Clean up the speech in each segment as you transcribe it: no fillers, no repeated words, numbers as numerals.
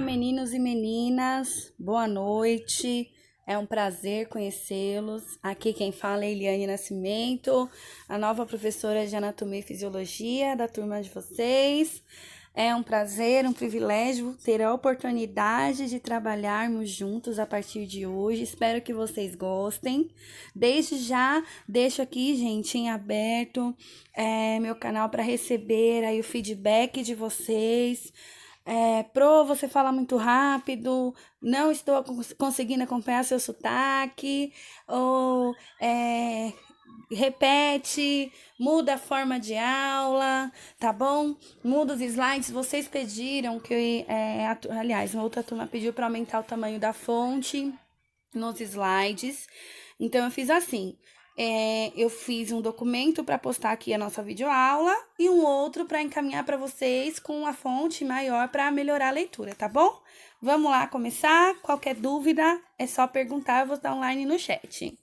meninos e meninas, boa noite. É um prazer conhecê-los. Aqui quem fala é Eliane Nascimento, a nova professora de Anatomia e Fisiologia da turma de vocês. É um prazer, um privilégio ter a oportunidade de trabalharmos juntos a partir de hoje. Espero que vocês gostem. Desde já, deixo aqui, gente, em aberto meu canal para receber aí o feedback de vocês. Você fala muito rápido, não estou conseguindo acompanhar seu sotaque, ou repete, muda a forma de aula, tá bom? Muda os slides, vocês pediram que, aliás, uma outra turma pediu para aumentar o tamanho da fonte nos slides, então eu fiz assim. Eu fiz um documento para postar aqui a nossa videoaula e um outro para encaminhar para vocês com a fonte maior para melhorar a leitura, tá bom? Vamos lá começar. Qualquer dúvida é só perguntar, eu vou estar online no chat.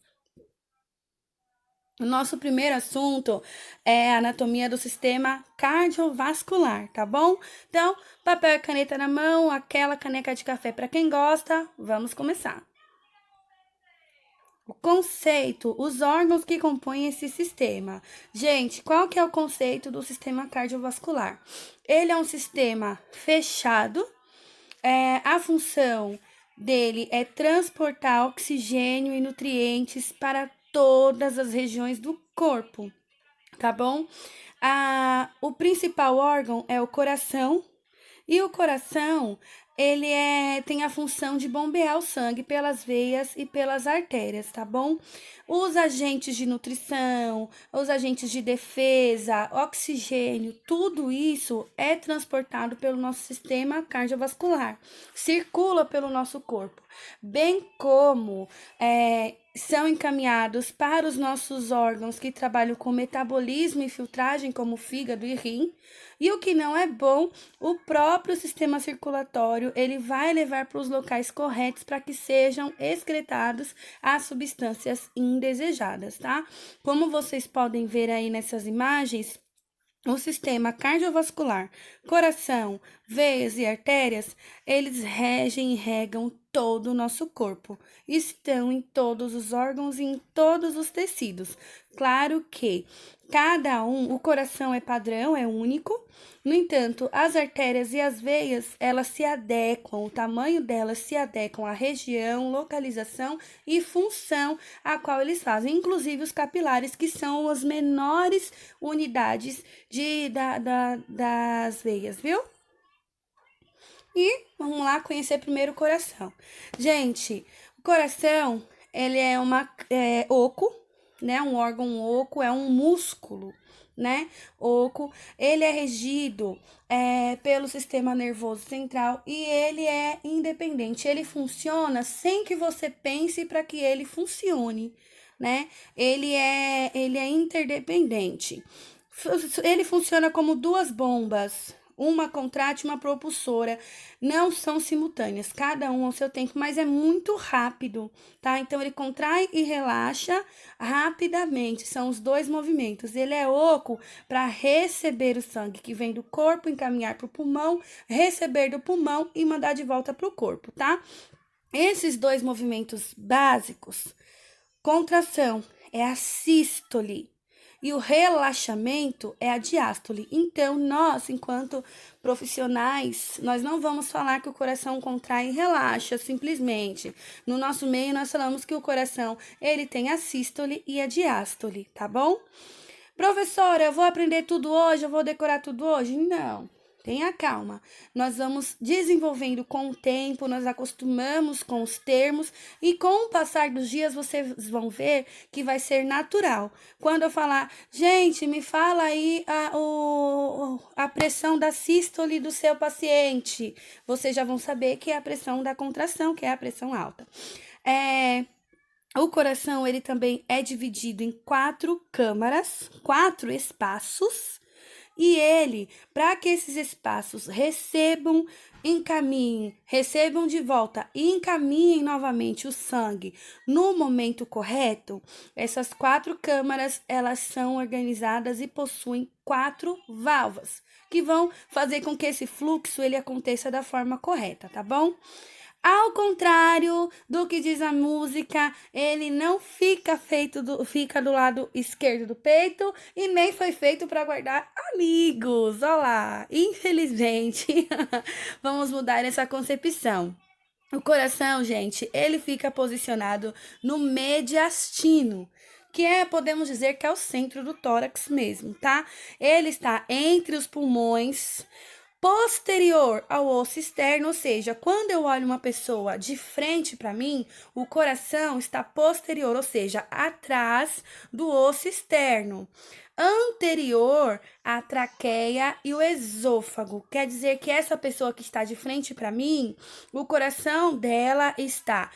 O nosso primeiro assunto é a anatomia do sistema cardiovascular, tá bom? Então, papel e caneta na mão, aquela caneca de café para quem gosta, vamos começar. O conceito, os órgãos que compõem esse sistema. Gente, qual que é o conceito do sistema cardiovascular? Ele é um sistema fechado, a função dele é transportar oxigênio e nutrientes para todas as regiões do corpo, tá bom? O principal órgão é o coração, e o coração, ele tem a função de bombear o sangue pelas veias e pelas artérias, tá bom? Os agentes de nutrição, os agentes de defesa, oxigênio, tudo isso é transportado pelo nosso sistema cardiovascular, circula pelo nosso corpo, bem como são encaminhados para os nossos órgãos que trabalham com metabolismo e filtragem, como fígado e rim. E o que não é bom, o próprio sistema circulatório, ele vai levar para os locais corretos para que sejam excretados as substâncias indesejadas, tá? Como vocês podem ver aí nessas imagens, o sistema cardiovascular, coração, veias e artérias, eles regem e regam todo o nosso corpo. Estão em todos os órgãos e em todos os tecidos. Claro que cada um, o coração é padrão, é único. No entanto, as artérias e as veias, elas se adequam, o tamanho delas se adequam à região, localização e função a qual eles fazem, inclusive os capilares, que são as menores unidades das veias, viu? E vamos lá conhecer primeiro o coração. Gente, o coração, ele é oco, né? Um órgão oco, é um músculo, né? Oco, ele é regido pelo sistema nervoso central e ele é independente. Ele funciona sem que você pense para que ele funcione, né? Ele é interdependente. Ele funciona como duas bombas, uma contrátil e uma propulsora, não são simultâneas, cada um ao seu tempo, mas é muito rápido, tá? Então, ele contrai e relaxa rapidamente, são os dois movimentos. Ele é oco para receber o sangue que vem do corpo, encaminhar para o pulmão, receber do pulmão e mandar de volta para o corpo, tá? Esses dois movimentos básicos, contração é a sístole, e o relaxamento é a diástole. Então, nós, enquanto profissionais, nós não vamos falar que o coração contrai e relaxa, simplesmente. No nosso meio, nós falamos que o coração, ele tem a sístole e a diástole, tá bom? Professora, eu vou aprender tudo hoje, eu vou decorar tudo hoje? Não. Tenha calma, nós vamos desenvolvendo com o tempo, nós acostumamos com os termos e com o passar dos dias vocês vão ver que vai ser natural. Quando eu falar, gente, me fala aí a pressão da sístole do seu paciente, vocês já vão saber que é a pressão da contração, que é a pressão alta. O coração, ele também é dividido em 4 câmaras, 4 espaços, E ele, para que esses espaços recebam, encaminhem, recebam de volta e encaminhem novamente o sangue no momento correto, essas 4 câmaras, elas são organizadas e possuem 4 válvulas, que vão fazer com que esse fluxo ele aconteça da forma correta, tá bom? Ao contrário do que diz a música, ele não fica do lado esquerdo do peito e nem foi feito para guardar amigos. Olha lá, infelizmente, vamos mudar essa concepção. O coração, gente, ele fica posicionado no mediastino, que podemos dizer que é o centro do tórax mesmo, tá? Ele está entre os pulmões, posterior ao osso externo, ou seja, quando eu olho uma pessoa de frente para mim, o coração está posterior, ou seja, atrás do osso externo, anterior à traqueia e o esôfago. Quer dizer que essa pessoa que está de frente para mim, o coração dela está,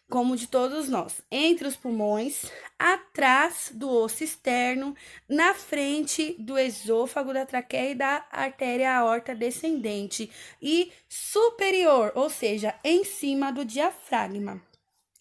como de todos nós, entre os pulmões, atrás do osso externo, na frente do esôfago, da traqueia e da artéria aorta descendente e superior, ou seja, em cima do diafragma.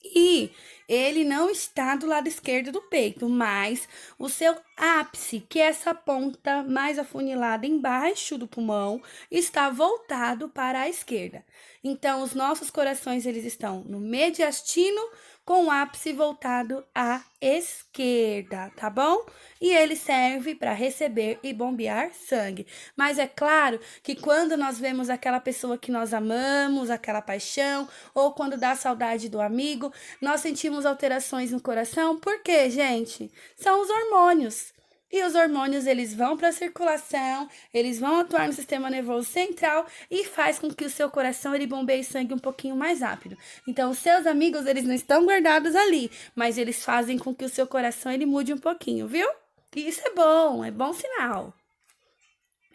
E ele não está do lado esquerdo do peito, mas o seu ápice, que é essa ponta mais afunilada embaixo do pulmão, está voltado para a esquerda. Então, os nossos corações, eles estão no mediastino, com o ápice voltado à esquerda, tá bom? E ele serve para receber e bombear sangue. Mas é claro que quando nós vemos aquela pessoa que nós amamos, aquela paixão, ou quando dá saudade do amigo, nós sentimos alterações no coração. Por quê, gente? São os hormônios. E os hormônios, eles vão para a circulação, eles vão atuar no sistema nervoso central e faz com que o seu coração, ele bombeie sangue um pouquinho mais rápido. Então, os seus amigos, eles não estão guardados ali, mas eles fazem com que o seu coração, ele mude um pouquinho, viu? E isso é bom sinal.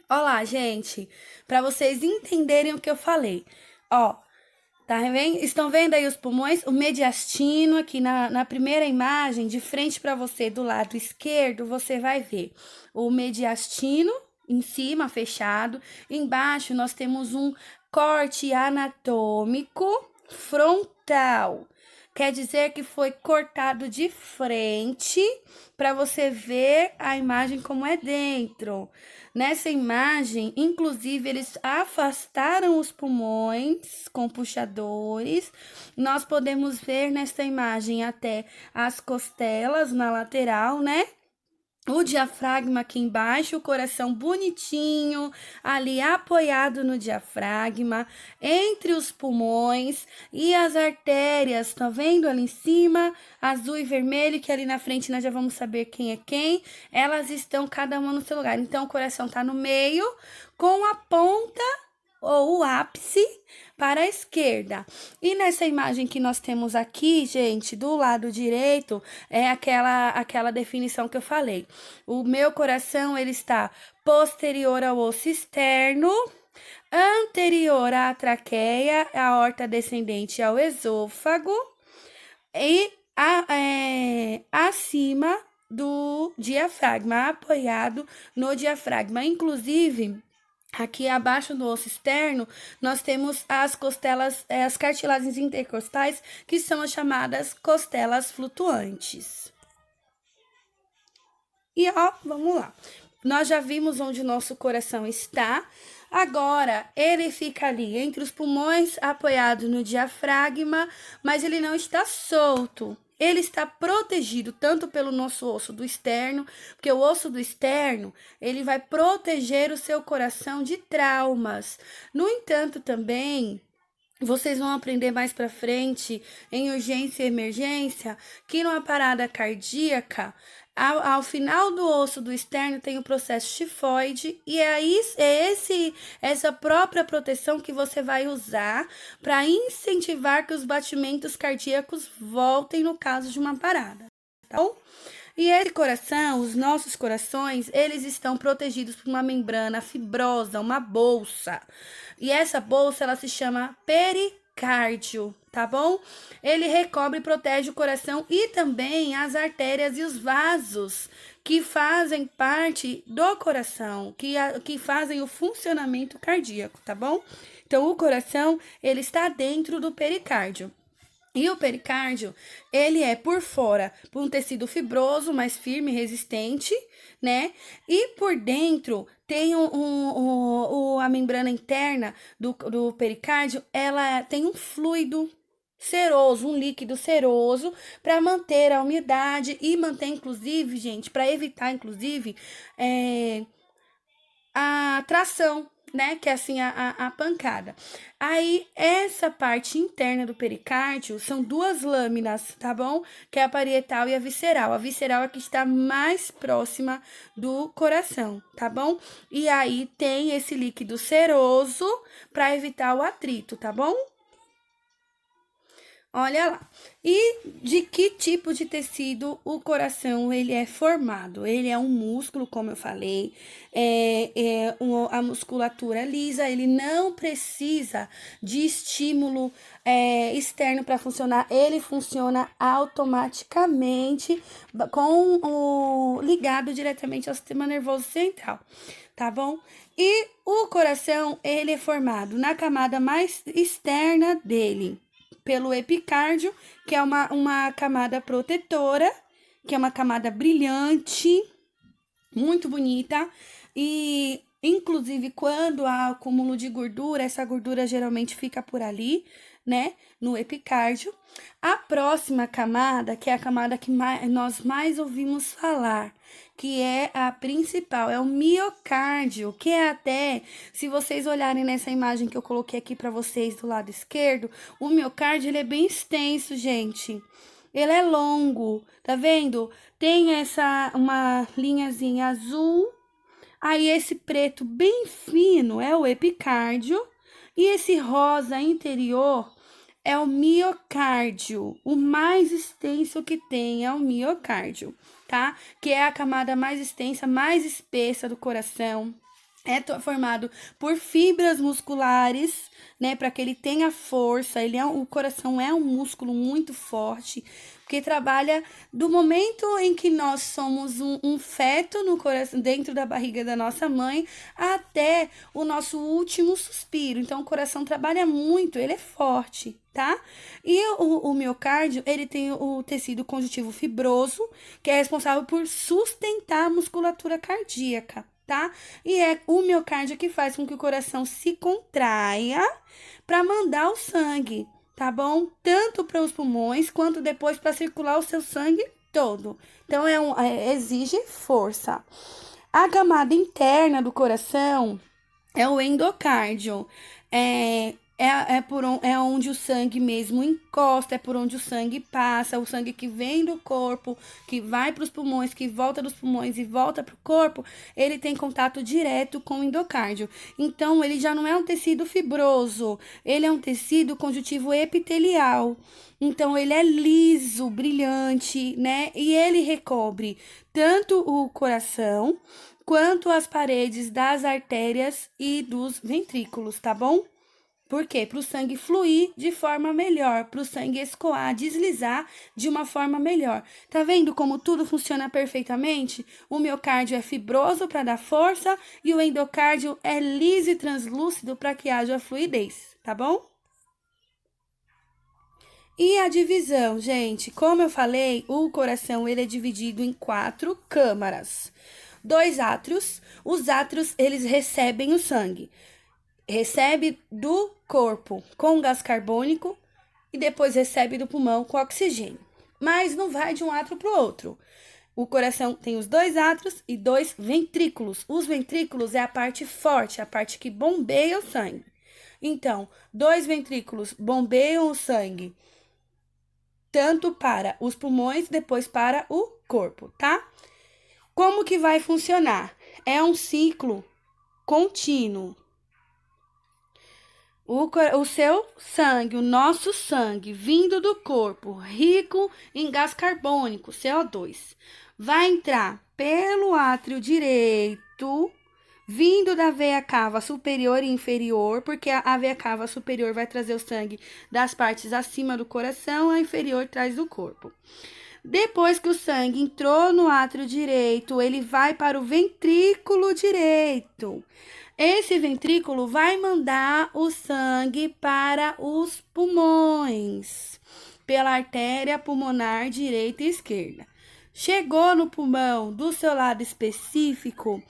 Olá, gente, para vocês entenderem o que eu falei. Ó, tá vendo? Estão vendo aí os pulmões? O mediastino, aqui na primeira imagem, de frente para você, do lado esquerdo, você vai ver o mediastino em cima, fechado. Embaixo, nós temos um corte anatômico frontal. Quer dizer que foi cortado de frente para você ver a imagem como é dentro. Nessa imagem, inclusive, eles afastaram os pulmões com puxadores. Nós podemos ver nessa imagem até as costelas na lateral, né? O diafragma aqui embaixo, o coração bonitinho, ali apoiado no diafragma, entre os pulmões e as artérias, tá vendo ali em cima, azul e vermelho, que ali na frente nós já vamos saber quem é quem, elas estão cada uma no seu lugar. Então, o coração tá no meio, com a ponta ou o ápice para a esquerda. E nessa imagem que nós temos aqui, gente, do lado direito, é aquela definição que eu falei. O meu coração, ele está posterior ao osso externo, anterior à traqueia, à aorta descendente ao esôfago e acima do diafragma, apoiado no diafragma. Inclusive, aqui abaixo do osso externo, nós temos as costelas, as cartilagens intercostais, que são as chamadas costelas flutuantes. E ó, vamos lá. Nós já vimos onde o nosso coração está. Agora, ele fica ali entre os pulmões, apoiado no diafragma, mas ele não está solto. Ele está protegido tanto pelo nosso osso do externo, porque o osso do externo, ele vai proteger o seu coração de traumas. No entanto, também, vocês vão aprender mais para frente, em urgência e emergência, que numa parada cardíaca, ao final do osso do externo tem o processo tifoide, e essa própria proteção que você vai usar para incentivar que os batimentos cardíacos voltem no caso de uma parada, tá bom? E esse coração, os nossos corações, eles estão protegidos por uma membrana fibrosa, uma bolsa. E essa bolsa, ela se chama pericárdio, tá bom? Ele recobre e protege o coração e também as artérias e os vasos que fazem parte do coração, que fazem o funcionamento cardíaco, tá bom? Então, o coração, ele está dentro do pericárdio. E o pericárdio, ele é por fora, por um tecido fibroso, mais firme e resistente, né? E por dentro tem a membrana interna do pericárdio, ela tem um fluido seroso, um líquido seroso, para manter a umidade e manter, inclusive, gente, para evitar, inclusive, a tração, né? Que é assim a pancada. Aí, essa parte interna do pericárdio são duas lâminas, tá bom? Que é a parietal e a visceral. A visceral é que está mais próxima do coração, tá bom? E aí tem esse líquido seroso para evitar o atrito, tá bom? Olha lá. E de que tipo de tecido o coração ele é formado? Ele é um músculo, como eu falei, a musculatura lisa, ele não precisa de estímulo externo para funcionar, ele funciona automaticamente ligado diretamente ao sistema nervoso central, tá bom? E o coração, ele é formado na camada mais externa dele, pelo epicárdio, que é uma camada protetora, que é uma camada brilhante, muito bonita, e inclusive quando há acúmulo de gordura, essa gordura geralmente fica por ali, né, no epicárdio. A próxima camada, que é a camada que nós mais ouvimos falar, que é a principal, é o miocárdio, que é até, se vocês olharem nessa imagem que eu coloquei aqui para vocês do lado esquerdo, o miocárdio, ele é bem extenso, gente. Ele é longo, tá vendo? Tem uma linhazinha azul, aí esse preto bem fino é o epicárdio, e esse rosa interior é o miocárdio. O mais extenso que tem é o miocárdio, tá? Que é a camada mais extensa, mais espessa do coração. É formado por fibras musculares, né, para que ele tenha força. O coração é um músculo muito forte, porque trabalha do momento em que nós somos um feto no coração, dentro da barriga da nossa mãe, até o nosso último suspiro. Então, o coração trabalha muito, ele é forte, tá? E o miocárdio, ele tem o tecido conjuntivo fibroso, que é responsável por sustentar a musculatura cardíaca, tá? E é o miocárdio que faz com que o coração se contraia para mandar o sangue, tá bom? Tanto para os pulmões quanto depois para circular o seu sangue todo. Então exige força. A camada interna do coração é o endocárdio. É onde o sangue mesmo encosta, é por onde o sangue passa, o sangue que vem do corpo, que vai para os pulmões, que volta dos pulmões e volta para o corpo, ele tem contato direto com o endocárdio. Então, ele já não é um tecido fibroso, ele é um tecido conjuntivo epitelial. Então, ele é liso, brilhante, né? E ele recobre tanto o coração quanto as paredes das artérias e dos ventrículos, tá bom? Por quê? Para o sangue fluir de forma melhor, para o sangue escoar, deslizar de uma forma melhor. Tá vendo como tudo funciona perfeitamente? O miocárdio é fibroso para dar força e o endocárdio é liso e translúcido para que haja fluidez, tá bom? E a divisão, gente, como eu falei, o coração ele é dividido em 4 câmaras. 2 átrios, os átrios eles recebem o sangue. Recebe do corpo com gás carbônico e depois recebe do pulmão com oxigênio. Mas não vai de um átrio para o outro. O coração tem os 2 átrios e 2 ventrículos. Os ventrículos é a parte forte, a parte que bombeia o sangue. Então, 2 ventrículos bombeiam o sangue tanto para os pulmões, depois para o corpo, tá? Como que vai funcionar? É um ciclo contínuo. O seu sangue, o nosso sangue, vindo do corpo, rico em gás carbônico, CO2, vai entrar pelo átrio direito, vindo da veia cava superior e inferior, porque a veia cava superior vai trazer o sangue das partes acima do coração, a inferior traz do corpo. Depois que o sangue entrou no átrio direito, ele vai para o ventrículo direito. Esse ventrículo vai mandar o sangue para os pulmões, pela artéria pulmonar direita e esquerda. Chegou no pulmão do seu lado específico,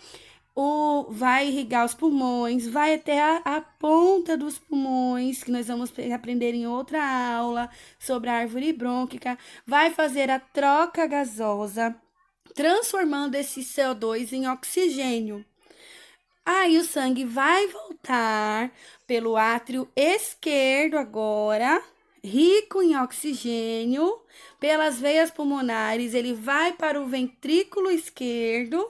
vai irrigar os pulmões, vai até a ponta dos pulmões, que nós vamos aprender em outra aula sobre a árvore brônquica, vai fazer a troca gasosa, transformando esse CO2 em oxigênio. Aí o sangue vai voltar pelo átrio esquerdo agora, rico em oxigênio, pelas veias pulmonares, ele vai para o ventrículo esquerdo.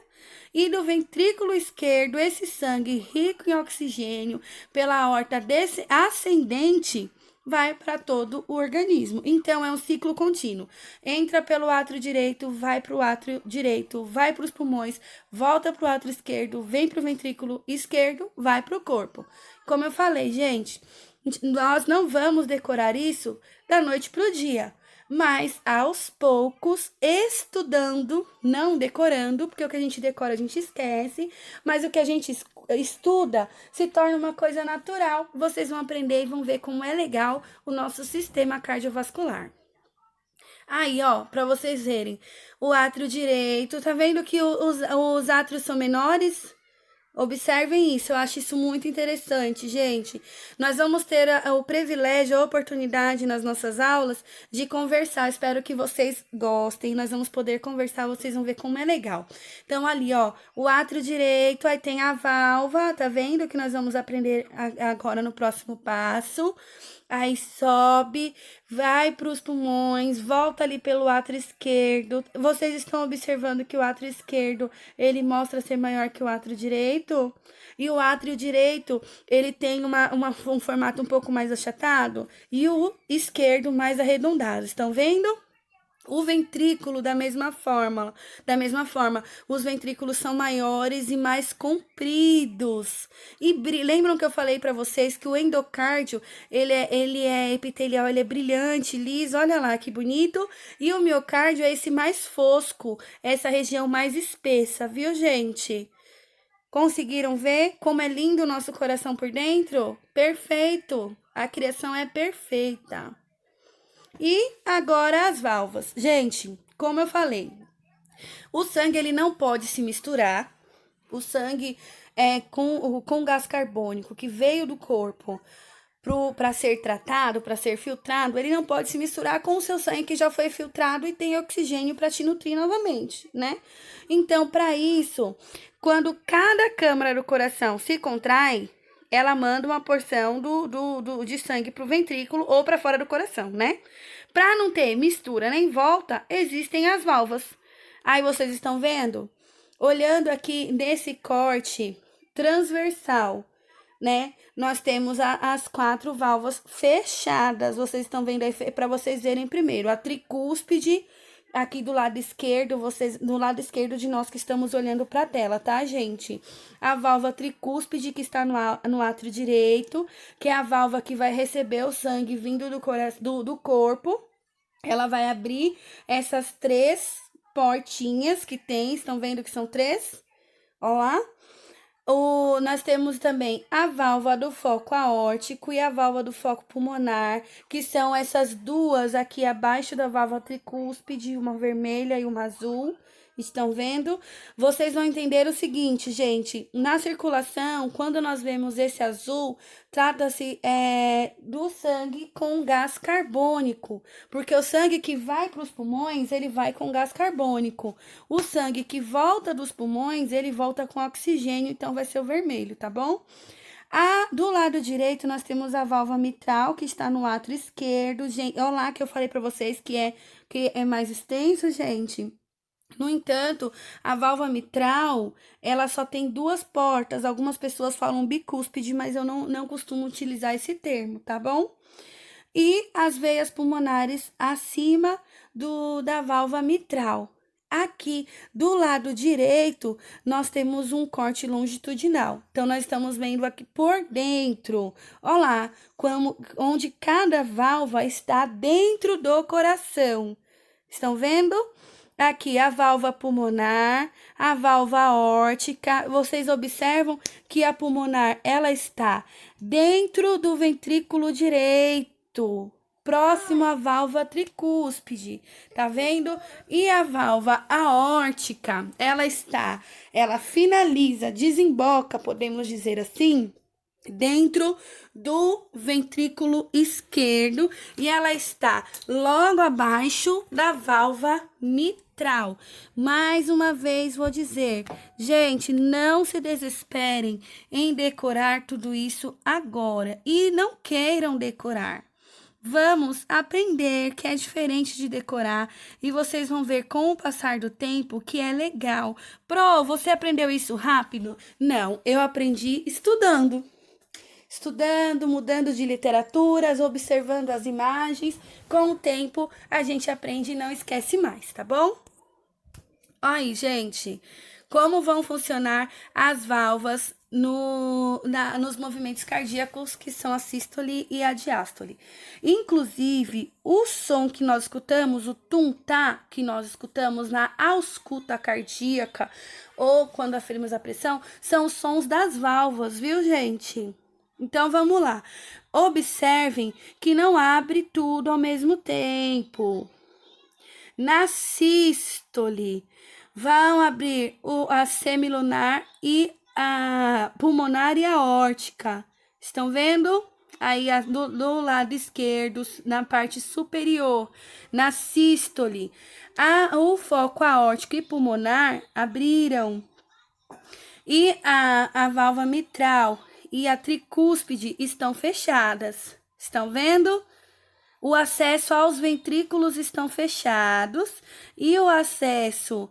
E do ventrículo esquerdo, esse sangue rico em oxigênio, pela aorta ascendente, vai para todo o organismo. Então, é um ciclo contínuo. Entra pelo átrio direito, vai para o átrio direito, vai para os pulmões, volta para o átrio esquerdo, vem para o ventrículo esquerdo, vai para o corpo. Como eu falei, gente, nós não vamos decorar isso da noite para o dia, mas aos poucos, estudando, não decorando, porque o que a gente decora a gente esquece, mas o que a gente estuda se torna uma coisa natural. Vocês vão aprender e vão ver como é legal o nosso sistema cardiovascular. Aí, ó, para vocês verem, o átrio direito, tá vendo que os átrios são menores? Observem isso, eu acho isso muito interessante, gente. Nós vamos ter o privilégio, a oportunidade nas nossas aulas de conversar. Espero que vocês gostem. Nós vamos poder conversar, vocês vão ver como é legal. Então, ali, ó, o átrio direito, aí tem a válvula, tá vendo? Que nós vamos aprender agora no próximo passo. Aí sobe, vai para os pulmões, volta ali pelo átrio esquerdo. Vocês estão observando que o átrio esquerdo, ele mostra ser maior que o átrio direito? E o átrio direito, ele tem um formato um pouco mais achatado e o esquerdo mais arredondado. Estão vendo? O ventrículo da mesma forma, os ventrículos são maiores e mais compridos. E lembram que eu falei para vocês que o endocárdio, ele é epitelial, ele é brilhante, liso, olha lá que bonito. E o miocárdio é esse mais fosco, essa região mais espessa, viu, gente? Conseguiram ver como é lindo o nosso coração por dentro? Perfeito! A criação é perfeita. E agora as válvulas. Gente, como eu falei, o sangue ele não pode se misturar. O sangue com gás carbônico que veio do corpo para ser tratado, para ser filtrado, ele não pode se misturar com o seu sangue que já foi filtrado e tem oxigênio para te nutrir novamente, né? Então, para isso, quando cada câmara do coração se contrai, ela manda uma porção de sangue para o ventrículo ou para fora do coração, né? Para não ter mistura nem volta, existem as válvulas. Aí vocês estão vendo? Olhando aqui nesse corte transversal, né? Nós temos as 4 válvulas fechadas. Vocês estão vendo aí para vocês verem primeiro. A tricúspide aqui do lado esquerdo, do lado esquerdo de nós que estamos olhando para a tela, tá, gente? A válvula tricúspide que está no átrio direito, que é a válvula que vai receber o sangue vindo do corpo. Ela vai abrir essas 3 portinhas que tem, estão vendo que são 3? Ó lá. Nós temos também a válvula do foco aórtico e a válvula do foco pulmonar, que são essas duas aqui abaixo da válvula tricúspide, uma vermelha e uma azul. Estão vendo? Vocês vão entender o seguinte, gente. Na circulação, quando nós vemos esse azul, trata-se do sangue com gás carbônico. Porque o sangue que vai para os pulmões, ele vai com gás carbônico. O sangue que volta dos pulmões, ele volta com oxigênio, então vai ser o vermelho, tá bom? Do lado direito, nós temos a válvula mitral, que está no átrio esquerdo. Gente, olha lá que eu falei para vocês que é mais extenso, gente. No entanto, a válvula mitral, ela só tem 2 portas. Algumas pessoas falam bicúspide, mas eu não costumo utilizar esse termo, tá bom? E as veias pulmonares acima da válvula mitral. Aqui do lado direito, nós temos um corte longitudinal. Então, nós estamos vendo aqui por dentro. Olha lá, onde cada válvula está dentro do coração. Estão vendo? Aqui a válvula pulmonar, a válvula aórtica. Vocês observam que a pulmonar, ela está dentro do ventrículo direito, próximo à válvula tricúspide, tá vendo? E a válvula aórtica, ela finaliza, desemboca, podemos dizer assim, dentro do ventrículo esquerdo e ela está logo abaixo da válvula mitral. Mais uma vez vou dizer, gente, não se desesperem em decorar tudo isso agora e não queiram decorar. Vamos aprender, que é diferente de decorar, e vocês vão ver com o passar do tempo que é legal. Pro, você aprendeu isso rápido? Não, eu aprendi estudando. Estudando, mudando de literaturas, observando as imagens. Com o tempo, a gente aprende e não esquece mais, tá bom? Aí, gente, como vão funcionar as válvulas nos movimentos cardíacos, que são a sístole e a diástole. Inclusive, o som que nós escutamos, o tum-tá, que nós escutamos na ausculta cardíaca, ou quando aferimos a pressão, são os sons das válvulas, viu, gente? Então, vamos lá. Observem que não abre tudo ao mesmo tempo. Na sístole, vão abrir a semilunar e a pulmonar e a aórtica. Estão vendo? Aí, do lado esquerdo, na parte superior, na sístole, o foco aórtico e pulmonar abriram. E a válvula mitral e a tricúspide estão fechadas. Estão vendo? O acesso aos ventrículos estão fechados e o acesso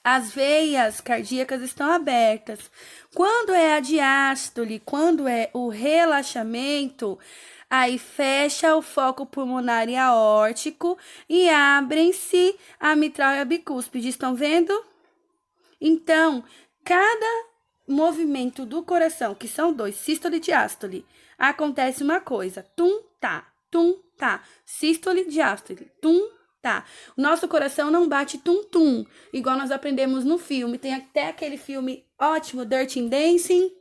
as veias cardíacas estão abertas. Quando é a diástole, quando é o relaxamento, aí fecha o foco pulmonar e aórtico e abrem-se a mitral e a bicúspide. Estão vendo? Então, cada movimento do coração, que são dois, sístole e diástole, acontece uma coisa, tum, tá, sístole, diástole, tá. O nosso coração não bate tum, igual nós aprendemos no filme. Tem até aquele filme ótimo, Dirty Dancing,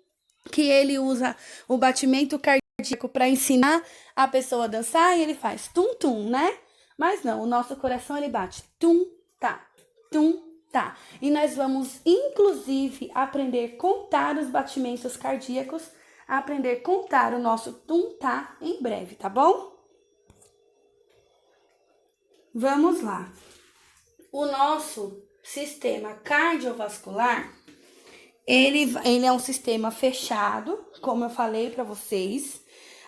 que ele usa o batimento cardíaco para ensinar a pessoa a dançar e ele faz tum, né? Mas não, o nosso coração ele bate tá. E nós vamos, inclusive, aprender a contar os batimentos cardíacos, aprender a contar o nosso tum-tá em breve, tá bom? Vamos lá. O nosso sistema cardiovascular, ele é um sistema fechado, como eu falei para vocês.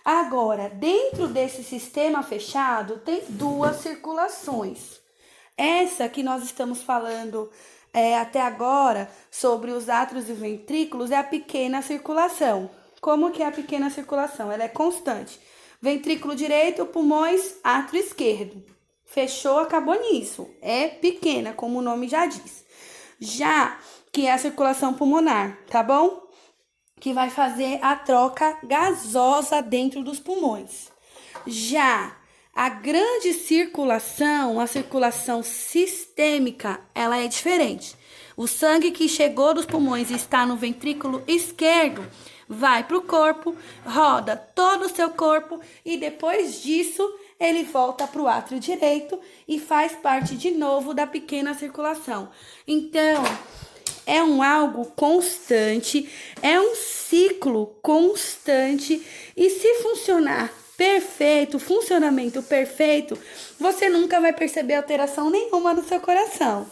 Agora, dentro desse sistema fechado, tem duas circulações. Essa que nós estamos falando até agora sobre os átrios e ventrículos é a pequena circulação. Como que é a pequena circulação? Ela é constante. Ventrículo direito, pulmões, átrio esquerdo. Fechou, acabou nisso. É pequena, como o nome já diz. Já que é a circulação pulmonar, tá bom? Que vai fazer a troca gasosa dentro dos pulmões. Já a grande circulação, a circulação sistêmica, ela é diferente. O sangue que chegou dos pulmões e está no ventrículo esquerdo vai para o corpo, roda todo o seu corpo e depois disso ele volta para o átrio direito e faz parte de novo da pequena circulação. Então, é algo constante, é um ciclo constante e se funcionar perfeito, funcionamento perfeito, você nunca vai perceber alteração nenhuma no seu coração,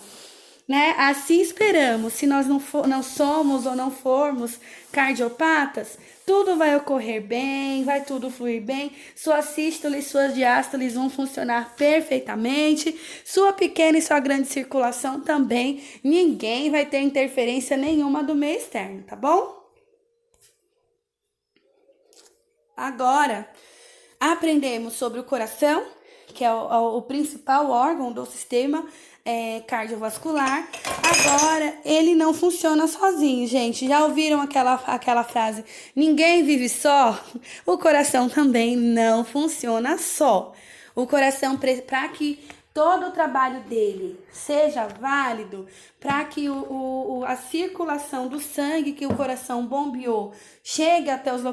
né? Assim esperamos. Se nós não somos ou não formos cardiopatas, tudo vai ocorrer bem, vai tudo fluir bem, suas sístoles, suas diástoles vão funcionar perfeitamente, sua pequena e sua grande circulação também, ninguém vai ter interferência nenhuma do meio externo, tá bom? Agora, aprendemos sobre o coração, que é o principal órgão do sistema cardiovascular, agora ele não funciona sozinho, gente. Já ouviram aquela frase, ninguém vive só? O coração também não funciona só. O coração, para que todo o trabalho dele seja válido, para que a circulação do sangue que o coração bombeou chegue até os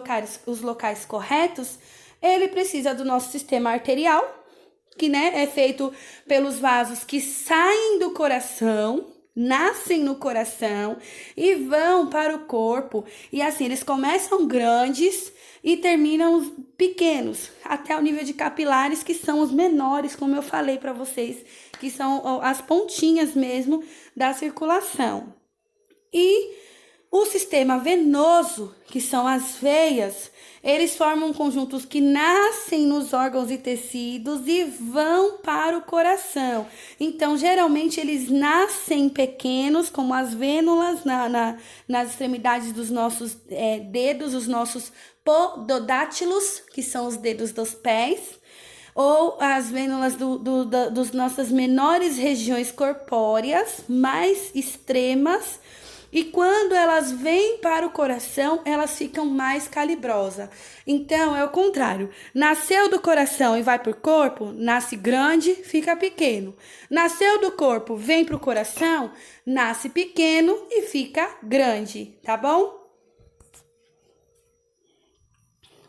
locais corretos, ele precisa do nosso sistema arterial, que, né, é feito pelos vasos que saem do coração, nascem no coração e vão para o corpo. E assim, eles começam grandes e terminam pequenos, até o nível de capilares, que são os menores, como eu falei para vocês, que são as pontinhas mesmo da circulação. E o sistema venoso, que são as veias, eles formam conjuntos que nascem nos órgãos e tecidos e vão para o coração. Então, geralmente, eles nascem pequenos, como as vênulas nas extremidades dos nossos dedos, os nossos pododátilos, que são os dedos dos pés, ou as vênulas das nossas menores regiões corpóreas, mais extremas. E quando elas vêm para o coração, elas ficam mais calibrosas. Então, é o contrário. Nasceu do coração e vai para o corpo, nasce grande, fica pequeno. Nasceu do corpo, vem para o coração, nasce pequeno e fica grande, tá bom?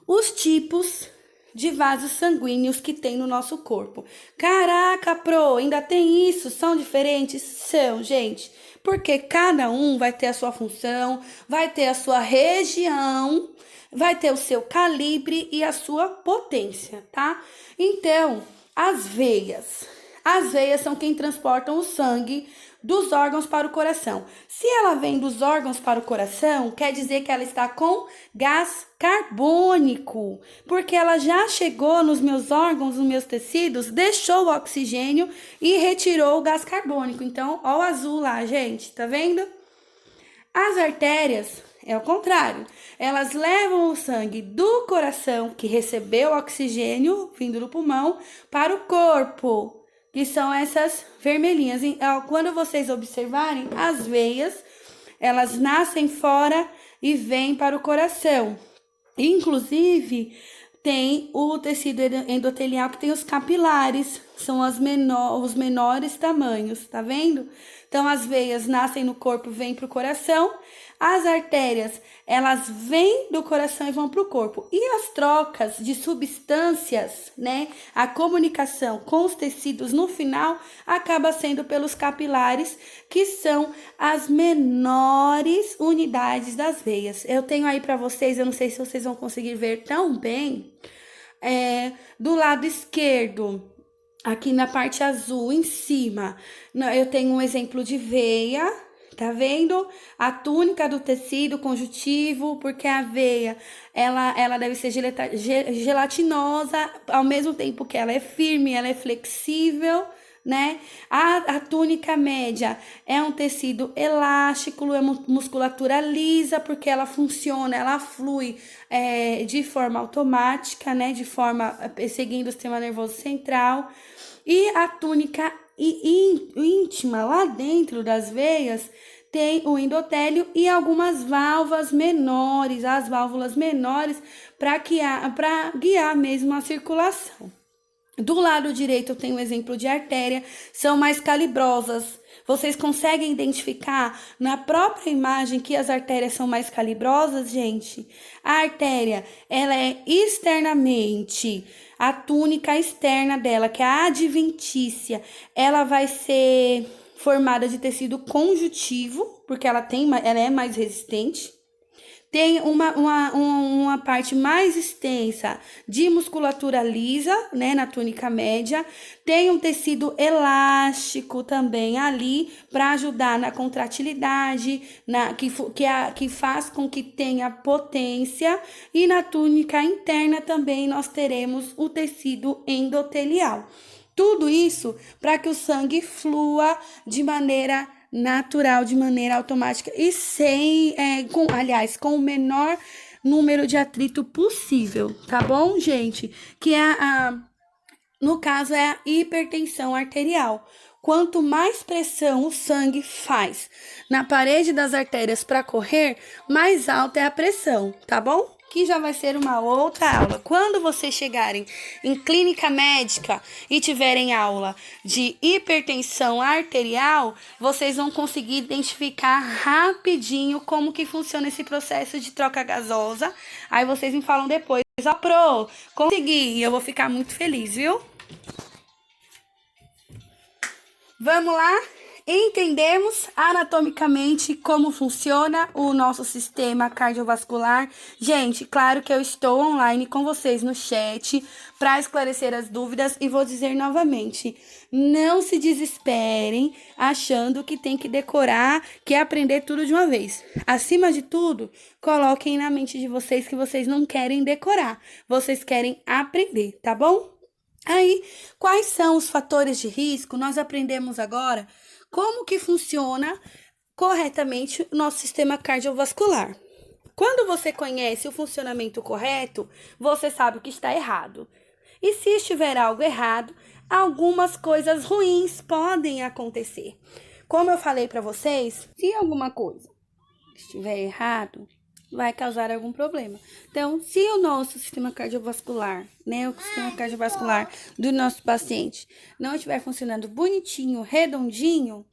Os tipos de vasos sanguíneos que tem no nosso corpo. Caraca, Pro, ainda tem isso? São diferentes? São, gente. Porque cada um vai ter a sua função, vai ter a sua região, vai ter o seu calibre e a sua potência, tá? Então, as veias. As veias são quem transportam o sangue dos órgãos para o coração. Se ela vem dos órgãos para o coração, quer dizer que ela está com gás carbônico, porque ela já chegou nos meus órgãos, nos meus tecidos, deixou o oxigênio e retirou o gás carbônico. Então, ó o azul lá, gente, tá vendo? As artérias é o contrário. Elas levam o sangue do coração, que recebeu oxigênio vindo do pulmão, para o corpo, que são essas vermelhinhas. Quando vocês observarem, as veias, elas nascem fora e vêm para o coração. Inclusive, tem o tecido endotelial, que tem os capilares, são os menores tamanhos, tá vendo? Então, as veias nascem no corpo, vêm para o coração. As artérias, elas vêm do coração e vão para o corpo. E as trocas de substâncias, né? A comunicação com os tecidos no final acaba sendo pelos capilares, que são as menores unidades das veias. Eu tenho aí para vocês, eu não sei se vocês vão conseguir ver tão bem, do lado esquerdo, aqui na parte azul, em cima, eu tenho um exemplo de veia. Tá vendo? A túnica do tecido conjuntivo, porque a veia, ela deve ser gelatinosa, ao mesmo tempo que ela é firme, ela é flexível, né? A túnica média é um tecido elástico, é musculatura lisa, porque ela funciona, ela flui de forma automática, né? De forma seguindo o sistema nervoso central. E a túnica íntima, lá dentro das veias, tem o endotélio e algumas válvulas menores, as válvulas menores, para guiar mesmo a circulação. Do lado direito eu tenho um exemplo de artéria, são mais calibrosas. Vocês conseguem identificar na própria imagem que as artérias são mais calibrosas, gente? A artéria, ela é externamente, a túnica externa dela, que é a adventícia, ela vai ser formada de tecido conjuntivo, porque ela é mais resistente. Tem uma parte mais extensa de musculatura lisa, né, na túnica média. Tem um tecido elástico também ali para ajudar na contratilidade, que faz com que tenha potência. E na túnica interna também nós teremos o tecido endotelial. Tudo isso para que o sangue flua de maneira natural, de maneira automática e com o menor número de atrito possível, tá bom, gente? Que é No caso, é a hipertensão arterial. Quanto mais pressão o sangue faz na parede das artérias para correr, mais alta é a pressão, tá bom? Que já vai ser uma outra aula. Quando vocês chegarem em clínica médica e tiverem aula de hipertensão arterial, vocês vão conseguir identificar rapidinho como que funciona esse processo de troca gasosa. Aí vocês me falam depois, ó, Pro, consegui, e eu vou ficar muito feliz, viu? Vamos lá? Entendemos anatomicamente como funciona o nosso sistema cardiovascular. Gente, claro que eu estou online com vocês no chat para esclarecer as dúvidas e vou dizer novamente: não se desesperem achando que tem que decorar, que é aprender tudo de uma vez. Acima de tudo, coloquem na mente de vocês que vocês não querem decorar, vocês querem aprender, tá bom? Aí, quais são os fatores de risco? Nós aprendemos agora como que funciona corretamente o nosso sistema cardiovascular. Quando você conhece o funcionamento correto, você sabe o que está errado. E se estiver algo errado, algumas coisas ruins podem acontecer. Como eu falei para vocês, se alguma coisa estiver errado, vai causar algum problema. Então, se o nosso sistema cardiovascular, né, o sistema cardiovascular do nosso paciente não estiver funcionando bonitinho, redondinho,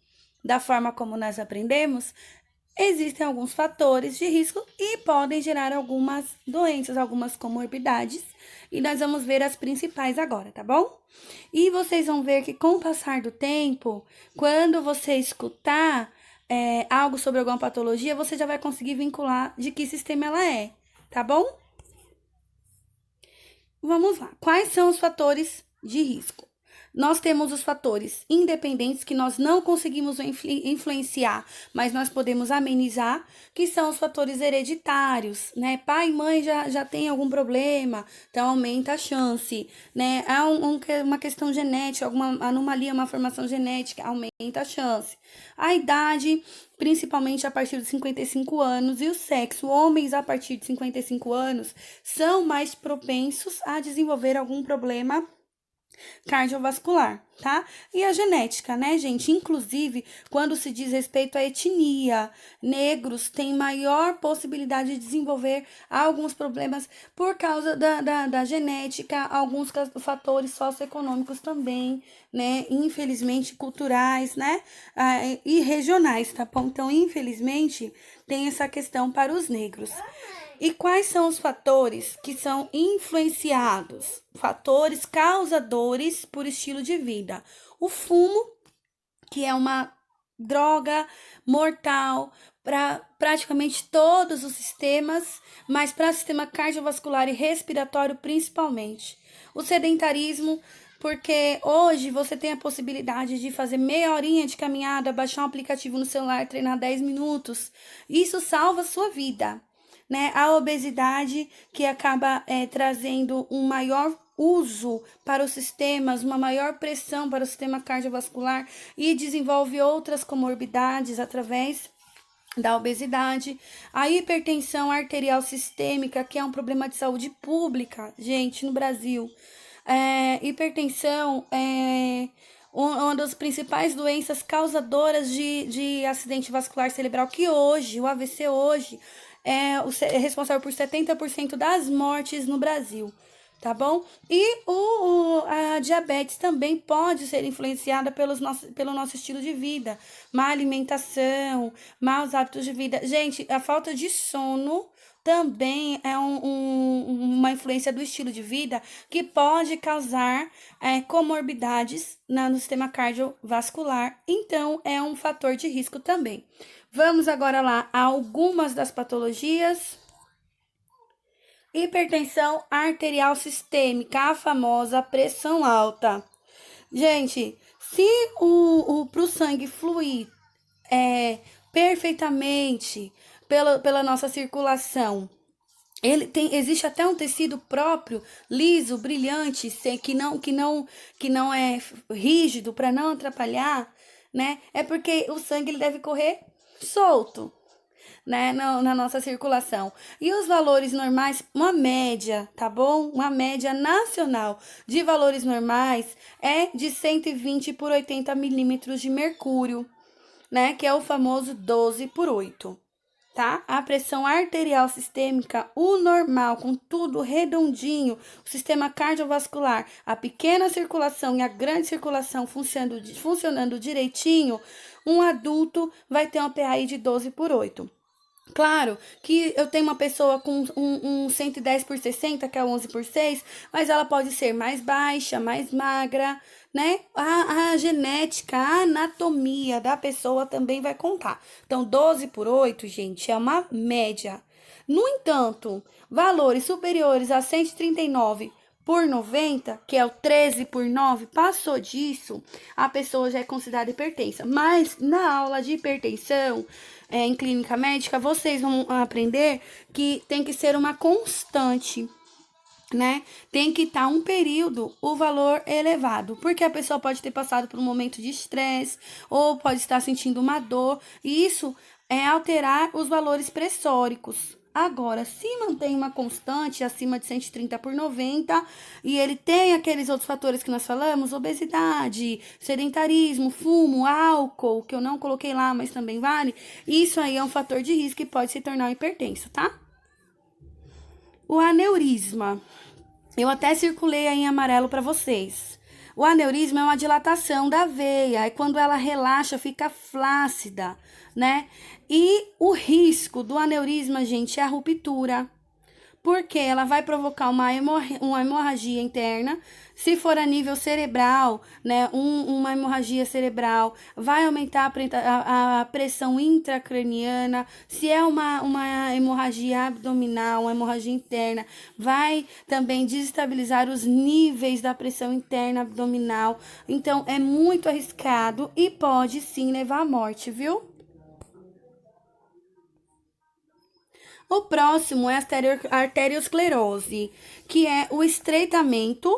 da forma como nós aprendemos, existem alguns fatores de risco e podem gerar algumas doenças, algumas comorbidades, e nós vamos ver as principais agora, tá bom? E vocês vão ver que com o passar do tempo, quando você escutar algo sobre alguma patologia, você já vai conseguir vincular de que sistema ela é, tá bom? Vamos lá. Quais são os fatores de risco? Nós temos os fatores independentes que nós não conseguimos influenciar, mas nós podemos amenizar, que são os fatores hereditários, né? Pai e mãe já tem algum problema, então aumenta a chance, né? Há uma questão genética, alguma anomalia, uma formação genética, aumenta a chance. A idade, principalmente a partir de 55 anos, e o sexo, homens a partir de 55 anos, são mais propensos a desenvolver algum problema cardiovascular, tá? E a genética, né, gente? Inclusive, quando se diz respeito à etnia, negros têm maior possibilidade de desenvolver alguns problemas por causa da genética, alguns fatores socioeconômicos também, né? Infelizmente, culturais, né? E regionais, tá bom? Então, infelizmente, tem essa questão para os negros. E quais são os fatores que são influenciados? Fatores causadores por estilo de vida. O fumo, que é uma droga mortal para praticamente todos os sistemas, mas para o sistema cardiovascular e respiratório principalmente. O sedentarismo, porque hoje você tem a possibilidade de fazer meia horinha de caminhada, baixar um aplicativo no celular, treinar 10 minutos. Isso salva a sua vida, né? A obesidade, que acaba trazendo um maior uso para os sistemas, uma maior pressão para o sistema cardiovascular e desenvolve outras comorbidades através da obesidade. A hipertensão arterial sistêmica, que é um problema de saúde pública, gente, no Brasil. Hipertensão é uma das principais doenças causadoras de acidente vascular cerebral, que hoje, o AVC hoje, é responsável por 70% das mortes no Brasil, tá bom? E a diabetes também pode ser influenciada pelo nosso estilo de vida, má alimentação, maus hábitos de vida. Gente, a falta de sono também é uma influência do estilo de vida que pode causar comorbidades no sistema cardiovascular, então é um fator de risco também. Vamos agora lá a algumas das patologias. Hipertensão arterial sistêmica, a famosa pressão alta. Gente, se pro sangue fluir perfeitamente pela nossa circulação, existe até um tecido próprio, liso, brilhante, que não é rígido para não atrapalhar, né? É porque o sangue ele deve correr solto. né, na nossa circulação. E os valores normais, uma média, tá bom? Uma média nacional de valores normais é de 120 por 80 milímetros de mercúrio, né, que é o famoso 12/8. Tá? A pressão arterial sistêmica, o normal, com tudo redondinho, o sistema cardiovascular, a pequena circulação e a grande circulação funcionando direitinho, um adulto vai ter uma PAI de 12/8. Claro que eu tenho uma pessoa com um 110/60, que é 11/6, mas ela pode ser mais baixa, mais magra, né? A genética, a anatomia da pessoa também vai contar. Então, 12/8, gente, é uma média. No entanto, valores superiores a 139/90, que é o 13/9, passou disso, a pessoa já é considerada hipertensa. Mas na aula de hipertensão, em clínica médica, vocês vão aprender que tem que ser uma constante, né? Tem que estar um período o valor elevado, porque a pessoa pode ter passado por um momento de estresse ou pode estar sentindo uma dor, e isso é alterar os valores pressóricos. Agora, se mantém uma constante acima de 130/90 e ele tem aqueles outros fatores que nós falamos, obesidade, sedentarismo, fumo, álcool, que eu não coloquei lá, mas também vale, isso aí é um fator de risco e pode se tornar um hipertenso, tá? O aneurisma. Eu até circulei aí em amarelo para vocês. O aneurisma é uma dilatação da veia, é quando ela relaxa, fica flácida, né? E o risco do aneurisma, gente, é a ruptura, porque ela vai provocar uma hemorragia interna. Se for a nível cerebral, né, uma hemorragia cerebral, vai aumentar a pressão intracraniana. Se é uma hemorragia abdominal, uma hemorragia interna, vai também desestabilizar os níveis da pressão interna abdominal. Então, é muito arriscado e pode sim levar à morte, viu? O próximo é a arteriosclerose, que é o estreitamento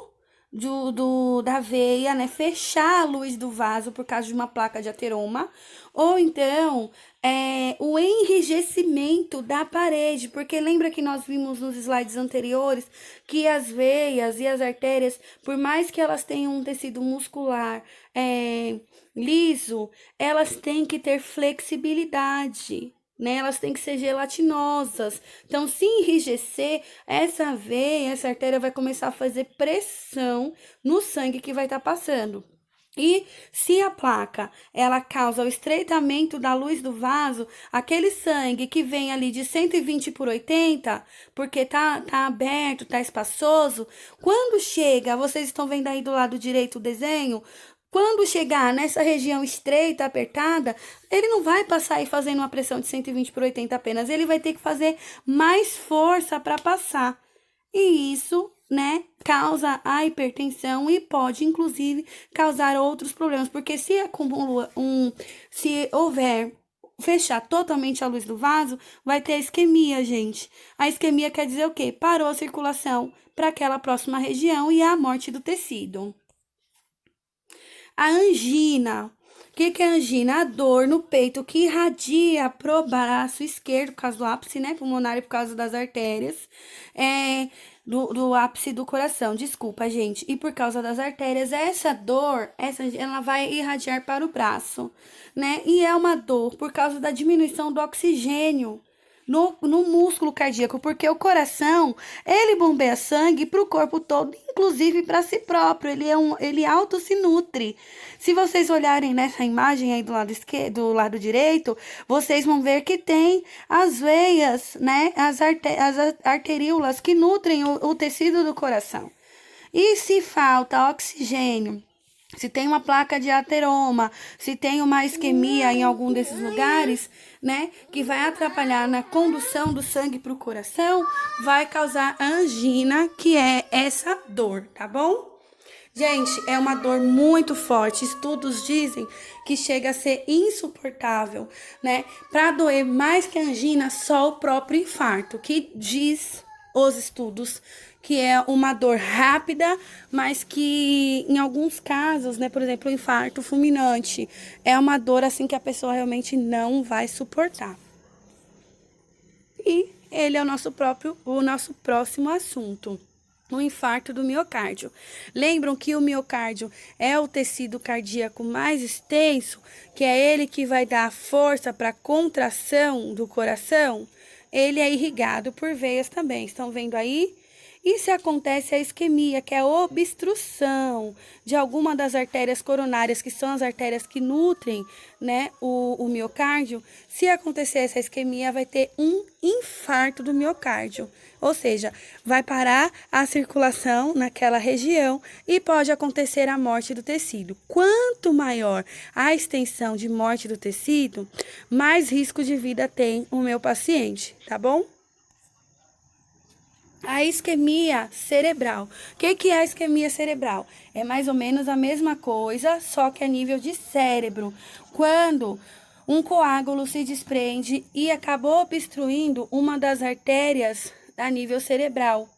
da veia, né? Fechar a luz do vaso por causa de uma placa de ateroma. Ou então, o enrijecimento da parede, porque lembra que nós vimos nos slides anteriores que as veias e as artérias, por mais que elas tenham um tecido muscular liso, elas têm que ter flexibilidade, né? Elas têm que ser gelatinosas. Então, se enrijecer, essa veia, essa artéria vai começar a fazer pressão no sangue que vai estar passando. E se a placa, ela causa o estreitamento da luz do vaso, aquele sangue que vem ali de 120/80, porque tá aberto, tá espaçoso, quando chega, vocês estão vendo aí do lado direito o desenho, quando chegar nessa região estreita, apertada, ele não vai passar aí fazendo uma pressão de 120/80 apenas, ele vai ter que fazer mais força para passar. E isso, né, causa a hipertensão e pode, inclusive, causar outros problemas, porque se houver fechar totalmente a luz do vaso, vai ter a isquemia, gente. A isquemia quer dizer o quê? Parou a circulação para aquela próxima região e a morte do tecido. A angina. O que é a angina? A dor no peito que irradia pro braço esquerdo, por causa do ápice, né, pulmonar, por causa das artérias, do ápice do coração, desculpa, gente. E por causa das artérias, essa dor, ela vai irradiar para o braço, né? E é uma dor por causa da diminuição do oxigênio no músculo cardíaco, porque o coração, ele bombeia sangue para o corpo todo, inclusive para si próprio, ele auto se nutre. Se vocês olharem nessa imagem aí do lado esquerdo, do lado direito, vocês vão ver que tem as veias, né, as arteríolas que nutrem o tecido do coração. E se falta oxigênio, se tem uma placa de ateroma, se tem uma isquemia em algum desses lugares, né, que vai atrapalhar na condução do sangue para o coração, vai causar angina, que é essa dor, tá bom? Gente, é uma dor muito forte. Estudos dizem que chega a ser insuportável, né? Para doer mais que a angina, só o próprio infarto, que diz os estudos que é uma dor rápida, mas que em alguns casos, né, por exemplo, o infarto fulminante, é uma dor assim que a pessoa realmente não vai suportar. E ele é o nosso próximo assunto. O infarto do miocárdio. Lembram que o miocárdio é o tecido cardíaco mais extenso, que é ele que vai dar força para a contração do coração? Ele é irrigado por veias também. Estão vendo aí? E se acontece a isquemia, que é a obstrução de alguma das artérias coronárias, que são as artérias que nutrem, né, o miocárdio, se acontecer essa isquemia, vai ter um infarto do miocárdio. Ou seja, vai parar a circulação naquela região e pode acontecer a morte do tecido. Quanto maior a extensão de morte do tecido, mais risco de vida tem o meu paciente, tá bom? A isquemia cerebral. O que é a isquemia cerebral? É mais ou menos a mesma coisa, só que a nível de cérebro. Quando um coágulo se desprende e acabou obstruindo uma das artérias a nível cerebral.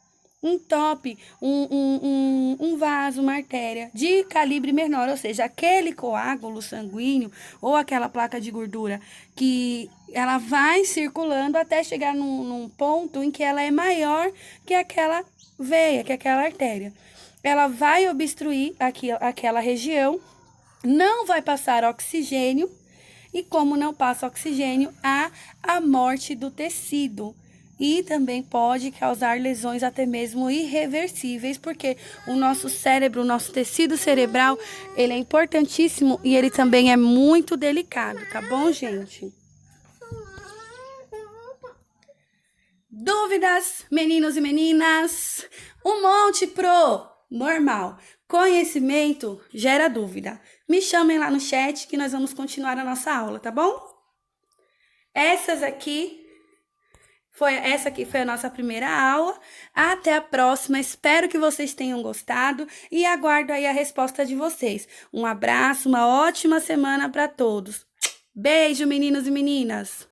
Entope um vaso, uma artéria de calibre menor, ou seja, aquele coágulo sanguíneo ou aquela placa de gordura que ela vai circulando até chegar num ponto em que ela é maior que aquela veia, que aquela artéria. Ela vai obstruir aquela região, não vai passar oxigênio e como não passa oxigênio, há a morte do tecido. E também pode causar lesões até mesmo irreversíveis, porque o nosso cérebro, o nosso tecido cerebral, ele é importantíssimo e ele também é muito delicado, tá bom, gente? Dúvidas, meninos e meninas? Um monte pro normal. Conhecimento gera dúvida. Me chamem lá no chat que nós vamos continuar a nossa aula, tá bom? Essa aqui foi a nossa primeira aula. Até a próxima. Espero que vocês tenham gostado e aguardo aí a resposta de vocês. Um abraço, uma ótima semana para todos. Beijo, meninos e meninas.